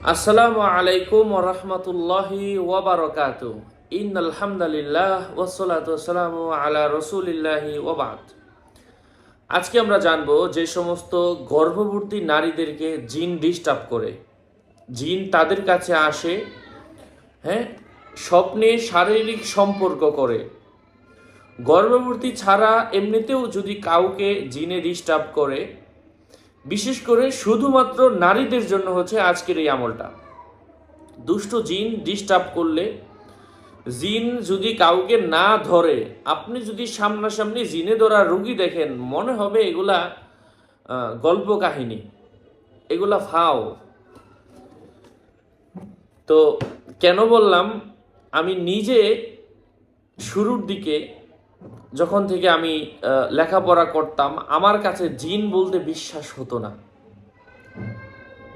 আসসালামু আলাইকুম ওয়া রাহমাতুল্লাহি ওয়া বারাকাতুহু। ইন্নাল হামদালিল্লাহ ওয়াসসালাতু ওয়াসসালামু আলা রাসূলিল্লাহি ওয়া বা'দ। আজকে আমরা জানব যে সমস্ত গর্ভবতী নারীদেরকে জিন ডিস্টার্ব করে, জিন তাদের কাছে আসে, হ্যাঁ, স্বপ্নে শারীরিক সম্পর্ক করে। গর্ভবতী ছাড়া এমনিতেও যদি কাউকে জিনে ডিস্টার্ব করে, বিশেষ করে শুধুমাত্র নারীদের জন্য হচ্ছে আজকের এই আমলটা। দুষ্ট জিন ডিস্টার্ব করলে, জিন যদি কাউকে না ধরে, আপনি যদি সামনাসামনি জিনে ধরা রুগী দেখেন, মনে হবে এগুলা গল্প কাহিনী, এগুলা ফাও। তো কেন বললাম, আমি নিজে শুরুর দিকে যখন থেকে আমি লেখাপড়া করতাম, আমার কাছে জিন বলতে বিশ্বাস হতো না।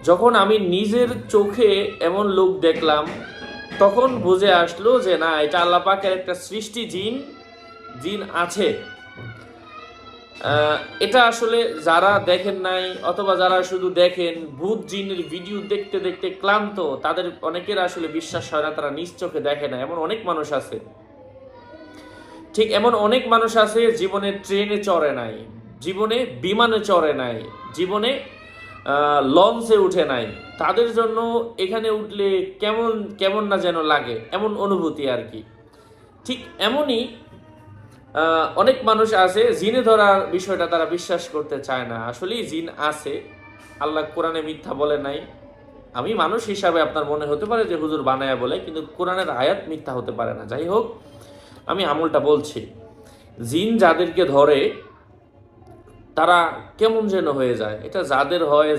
যখন আমি নিজের চোখে এমন লোক দেখলাম, তখন বুঝে আসলো যে না, এটা আল্লাহ পাকের একটা সৃষ্টি, জিন আছে। এটা আসলে যারা দেখেন নাই অথবা যারা শুধু দেখেন ভূত জিনের ভিডিও দেখতে দেখতে ক্লান্ত, তাদের অনেকের আসলে বিশ্বাস হয় না, তারা নিজ চোখে দেখে না। এমন অনেক মানুষ আছে। ঠিক এমন অনেক মানুষ আছে জীবনে ট্রেনে চড়ে নাই, জীবনে বিমানে চড়ে নাই, জীবনে লঞ্চে উঠে নাই। তাদের জন্য এখানে উঠলে কেমন কেমন না যেন লাগে, এমন অনুভূতি আর কি। ঠিক এমনই অনেক মানুষ আছে, জিনে ধরার বিষয়টা তারা বিশ্বাস করতে চায় না। আসলেই জিন আছে, আল্লাহ কোরআনে মিথ্যা বলে নাই। আমি মানুষ হিসাবে আপনার মনে হতে পারে যে হুজুর বানায়া বলে, কিন্তু কোরআনের আয়াত মিথ্যা হতে পারে না। যাই হোক, আমি আমলটা বলছি। জিন যাদেরকে ধরে তারা কেমন যেন হয়ে যায়। এটা যাদের হয়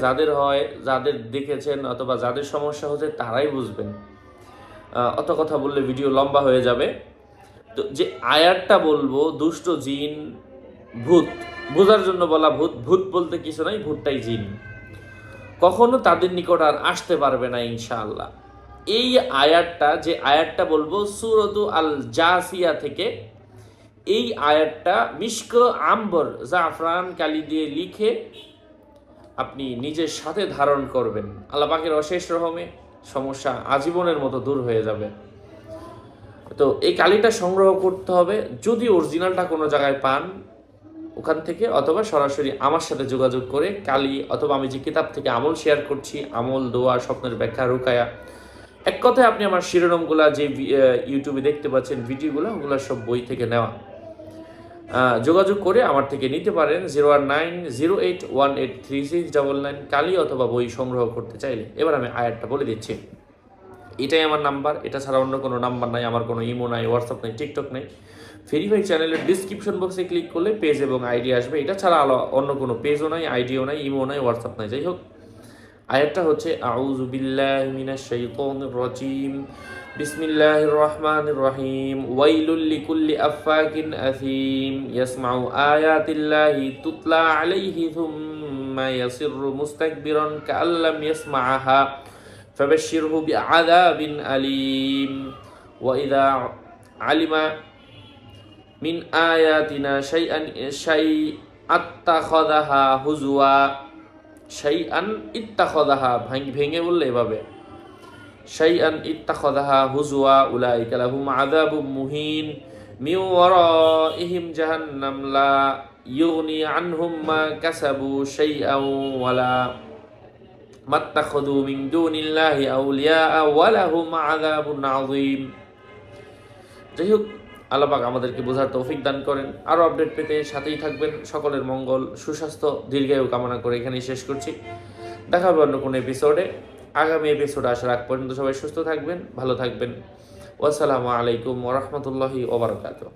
যাদের দেখেছেন অথবা যাদের সমস্যা হচ্ছে তারাই বুঝবেন। অত কথা বললে ভিডিও লম্বা হয়ে যাবে। তো যে আয়াতটা বলবো, দুষ্ট জিন, ভূত, বোঝার জন্য বলা, ভূত ভূত বলতে কিছু নাই, ভূতটাই জিন, কখনো তাদের নিকট আর আসতে পারবে না ইনশাআল্লাহ। এই আয়াতটা, যে আয়াতটা বলবো সূরাতু আল জাসিয়া থেকে, এই আয়াতটা মিশক আম্বর জাফরান কালি দিয়ে লিখে আপনি নিজের সাথে ধারণ করবেন। আল্লাহ পাকের অশেষ রহমে সমস্যা আজীবনের মতো দূর হয়ে যাবে। তো এই কালিটা সংগ্রহ করতে হবে। যদি অরিজিনালটা কোনো জায়গায় পান ওখান থেকে, অথবা সরাসরি আমার সাথে যোগাযোগ করে কালি, অথবা আমি যে কিতাব থেকে আমল শেয়ার করছি, আমল, দোয়া, স্বপ্নের ব্যাখ্যা, রুকায়া, এক কথায় আপনি আমার শিরোনামগুলা যে ইউটিউবে দেখতে পাচ্ছেন ভিডিওগুলো, ওগুলো সব বই থেকে নেওয়া। যোগাযোগ করে আমার থেকে নিতে পারেন 01908183699 কালি, অথবা বই সংগ্রহ করতে চাইলে। এবার আমি আয়াতটা বলে দিচ্ছি। এটাই আমার নাম্বার, এটা ছাড়া অন্য কোনো নাম্বার নাই, আমার কোনো ইমো নাই, হোয়াটসঅ্যাপ নাই, টিকটক নেই। ভেরিফাই চ্যানেলের ডিসক্রিপশন বক্সে ক্লিক করলে পেজ এবং আইডি আসবে। এটা ছাড়া অন্য কোনো পেজও নাই, আইডিও নাই, ইমো নাই, হোয়াটসঅ্যাপ নাই। যাই হোক, আয়াতটা হচ্ছে আউযু বিল্লাহি মিনাশ শাইতানির রাজিম, বিসমিল্লাহির রহমানির রহিম, ওয়াইলুল লিকুল্লি আফফাকিন আথিম ইয়াসমাউ আয়াতিল্লাহি তুতলা আলাইহি থুম্মা ইয়াসিররু মুস্তাকবিরান কাআল্লাম ইয়াসমাআহা ফাবাশশিরহু বিআযাবিন আলীম ওয়া ইযা আলিমা মিন আয়াতিনা আত্তাখাযাহা হুজুয়া। শাইআন ইত্তাখাযাহা ভেঙে বললে এভাবে, শাইআন ইত্তাখাযাহা হুজুয়া উলাইকা লাহুম আযাবুম মুহিন মিন ওয়ারাইহিম জাহান্নাম লা ইউগনি আনহুম মা কাসাবু শাইআন ওয়ালা মাত্তাখাযু মিন দুনিল্লাহি আউলিয়া ওয়া লাহুম আযাবুন আযীম। যাই হোক, আল্লাহ পাক আমাদেরকে বোঝার তৌফিক দান করেন। আরও আপডেট পেতে সাথেই থাকবেন। সকলের মঙ্গল, সুস্বাস্থ্য, দীর্ঘায়ু কামনা করে এখানেই শেষ করছি। দেখা হবে অন্য কোনো এপিসোডে। আগামী এপিসোডে আসার আগ পর্যন্ত সবাই সুস্থ থাকবেন, ভালো থাকবেন। ওয়াসসালামু আলাইকুম ওয়া রাহমাতুল্লাহি ওয়া বারাকাতুহু।